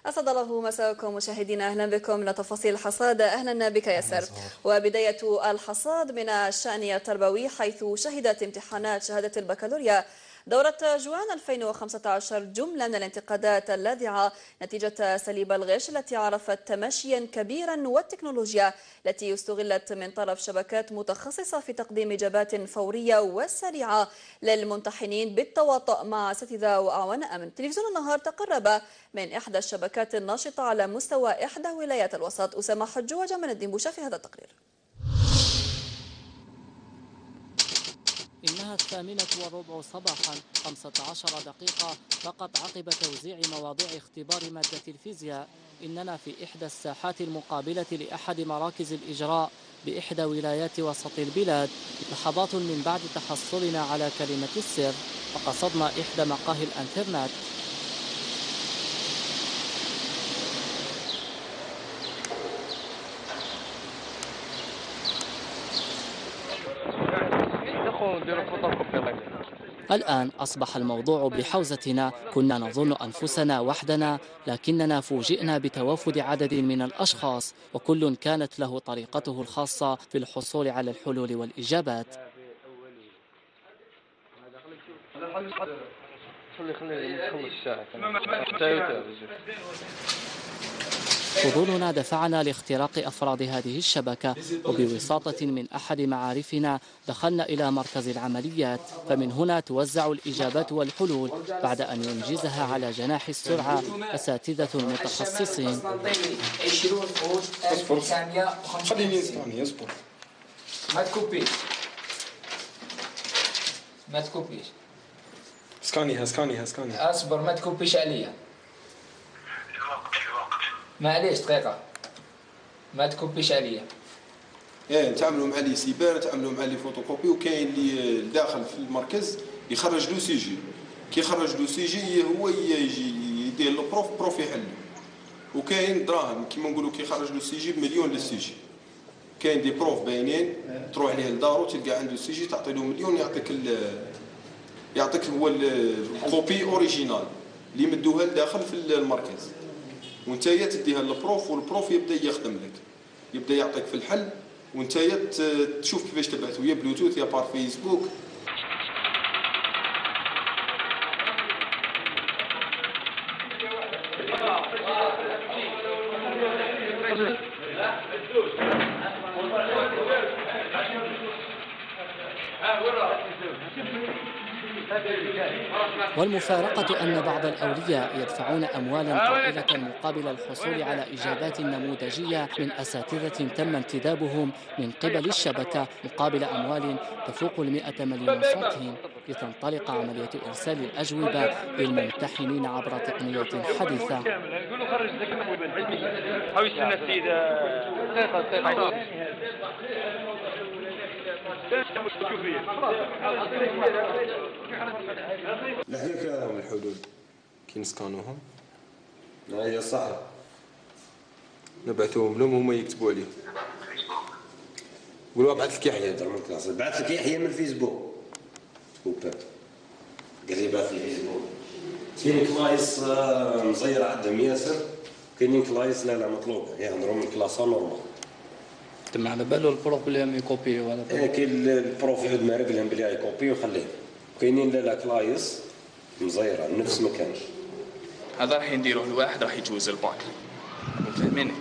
أسعد الله مساءكم مشاهدينا، أهلا بكم لتفاصيل الحصاد. أهلا بك ياسر. وبداية الحصاد من الشأن التربوي، حيث شهدت امتحانات شهادة البكالوريا دورة جوان 2015 جملة من الانتقادات اللاذعة نتيجة سليب الغش التي عرفت تمشيا كبيرا، والتكنولوجيا التي استغلت من طرف شبكات متخصصة في تقديم إجابات فورية وسريعة للممتحنين بالتواطؤ مع أساتذة وأعوان أمن. تلفزيون النهار تقرب من إحدى الشبكات الناشطة على مستوى إحدى ولايات الوسط. أسامة حجو وجمال الدين بوشا في هذا التقرير. إنها 8:15 صباحا، 15 دقيقة فقط عقب توزيع مواضيع اختبار مادة الفيزياء. إننا في إحدى الساحات المقابلة لأحد مراكز الإجراء بإحدى ولايات وسط البلاد. لحظات من بعد تحصلنا على كلمة السر، فقصدنا إحدى مقاهي الإنترنت. الآن أصبح الموضوع بحوزتنا. كنا نظن أنفسنا وحدنا، لكننا فوجئنا بتوافد عدد من الأشخاص، وكل كانت له طريقته الخاصة في الحصول على الحلول والإجابات. فضولنا دفعنا لاختراق أفراد هذه الشبكة، وبوساطة من أحد معارفنا دخلنا إلى مركز العمليات. فمن هنا توزع الإجابات والحلول بعد أن ينجزها على جناح السرعة أساتذة متخصصين. ما تكوبيش. سكانيها اصبر، ما تكوبيش عليا. معليش دقيقة، ما تكوبيش عليا. نتعاملوا مع لي سيبر، نتعاملوا مع لي فوتوكوبي، وكاين اللي داخل في المركز يخرج له سي جي. كي يخرج له سي جي هو يجي يدير له بروف يحل. وكاين دراهم كيما نقولوا كي يخرج له سي جي بمليون للسي جي. كاين دي بروف باينين تروح ليه لدارو تلقى عنده سي جي، تعطي له مليون يعطيك هو الكوبي اوريجينال اللي مدوها لداخل في المركز، وانت تديها للبروف، والبروف يبدا يخدم لك، يبدا يعطيك في الحل، وانت تشوف كيفاش تبعث، يا بلوتوث يا بار فيسبوك. والمفارقة أن بعض الأولياء يدفعون أموالا طائلة مقابل الحصول على إجابات نموذجية من أساتذة تم انتدابهم من قبل الشبكة مقابل أموال تفوق 100 مليون سنتيم، لتنطلق عملية إرسال الأجوبة للممتحنين عبر تقنيات حديثة. لهيك الحلول كي نسكانوهم هي صح، نبعثوهم لهم هما يكتبوا عليهم. قولوا بعث لك يحيى، بعث لك يحيى من الفيسبوك. قال لي بعث لي فيسبوك. كاين كلايس مزيرة عندهم ياسر، كاينين كلايس لا مطلوبة يهضروا من كلاسة نورمال. تم على باله البروف بلي يكوبي ولا كاين البروف يعود مارق لهم بلي يكوبي ويخليه. كاينين لا كلايس مزيرة نفس ما كانش. هذا راح نديروه الواحد راح يجوز الباك، فهميني؟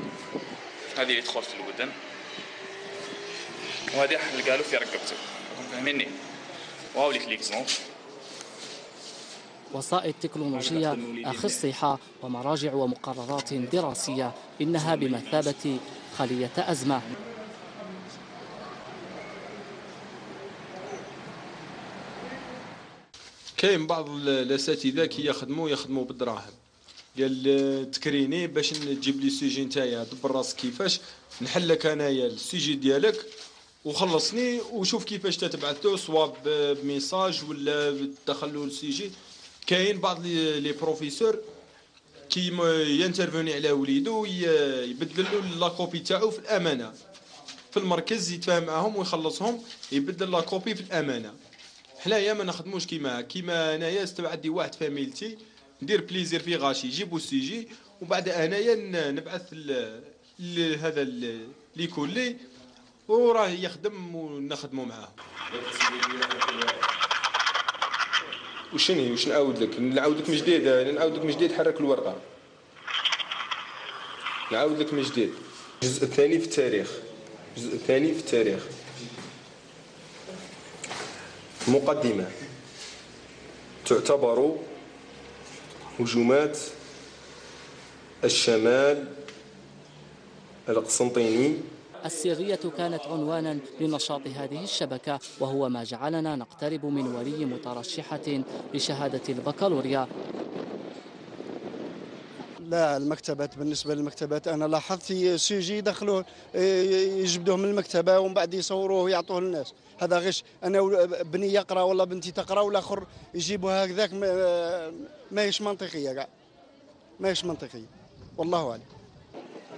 هذه يدخل في الودن، وهذه راح نلقى له في رقبته، فهميني؟ وهاو ليك ليكزومبل. وسائل تكنولوجية أخصيحة ومراجع ومقررات دراسية، إنها بمثابة خلية أزمة. كاين بعض الاساتذه كي يخدموا بالدراهم، قال تكريني باش تجيب لي السيجي نتايا دبر راسك كيفاش نحل لك انايا السيجي ديالك وخلصني، وشوف كيفاش تتبعثو سواء بميساج ولا تدخل له السيجي. كاين بعض لي بروفيسور كي ينترفوني على وليدو يبدل له لا كوبي تاعو في الامانه في المركز، يتفاهم معاهم ويخلصهم، يبدل لا كوبي في الامانه. حنايا ما نخدموش كيما انايا استبعد عندي واحد فاميلتي ندير بليزير في غاشي يجيبوا السيجي، وبعد انايا نبعث هذا لي كولي وراه يخدم ونخدموا معاه. واش نعاود لك من جديد حرك الورقه، نعاود لك من جديد. الجزء الثاني في التاريخ، مقدمة تعتبر هجومات الشمال القسنطيني. السرية كانت عنوانا لنشاط هذه الشبكة، وهو ما جعلنا نقترب من ولي مترشحة لشهادة البكالوريا. لا، المكتبات، بالنسبة للمكتبات أنا لاحظت سيجي يدخلوه يجبدوه من المكتبة ومن بعد يصوروه ويعطوه للناس. هذا غش. أنا بني يقرأ ولا بنتي تقرأ والآخر يجيبوها هكذاك، ما هيش منطقية كاع، ما هيش منطقية والله أعلم.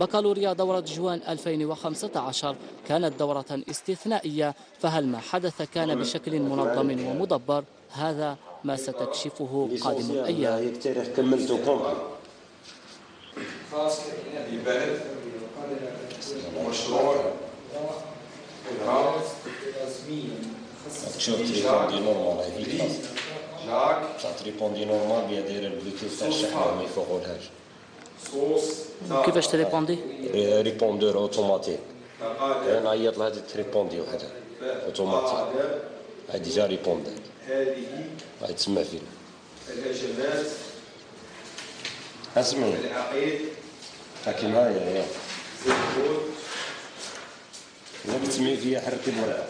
بكالوريا دورة جوان 2015 كانت دورة استثنائية، فهل ما حدث كان بشكل منظم ومدبر؟ هذا ما ستكشفه قادم الأيام. التاريخ كملته كومبلي. مشروع تشوف تريبوندي نورمال هاي في الكلاس. بصح تريبوندي نورمال بيها دايره البلوتوث تاع الشحن ما يفوقولهاش. كيفاش تريبوندي؟ ريبوندور اوتوماتيك. انا عيط لهذا التريبوندي وحده اوتوماتيك. هاي ديجا ريبوندات. هاي تسمع فينا. الهجمات اسمعي. لكن هاي يا إذا بتسمعي فيها حركي الورقة.